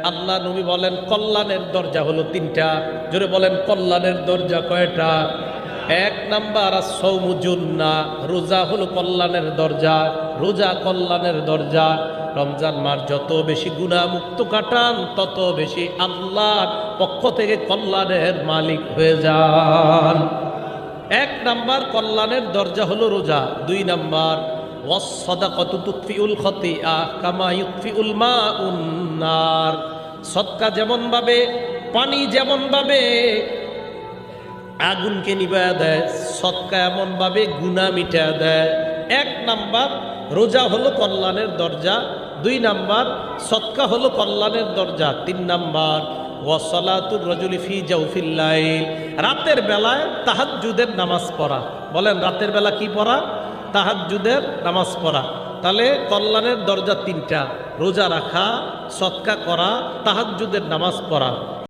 আল্লাহ নবী বলেন কল্যাণের দরজা হলো তিনটা। জোরে বলেন কল্যাণের দরজা কয়টা? এক নাম্বার আস-সাওমু জুন্নাহ, রোজা হলো কল্যাণের দরজা। রোজা কল্যাণের দরজা। রমজান মাস যত বেশি গুনাহমুক্ত কাটান তত বেশি আল্লাহর পক্ষ থেকে কল্যাণের মালিক হয়ে যান। এক নাম্বার কল্যাণের দরজা হলো রোজা। দুই নাম্বার ওয়াস-সাদাকাতু তুতফিউল খাতিআ কামা ইউতফিউল মাউন নার। সদকা যেমন ভাবে, পানি যেমন ভাবে আগুনকে নিভায়া দেয়, সদকা এমন ভাবে গুনাহ মিটায়া দেয়। এক নাম্বার রোজা হলো কল্যাণের দরজা। দুই নাম্বার সদকা হলো কল্যাণের দরজা। তিন নাম্বার ওয়াসসালাতুর রাজুলি ফি জাওফিল লাইল, রাতের বেলায় তাহাজ্জুদের নামাজ পড়া। বলেন রাতের বেলা কি পড়া? তাহাজ্জুদের নামাজ পড়া। তাহলে কল্যাণের দরজা তিনটা: রোজা রাখা, সদকা করা, তাহাজ্জুদের নামাজ পড়া।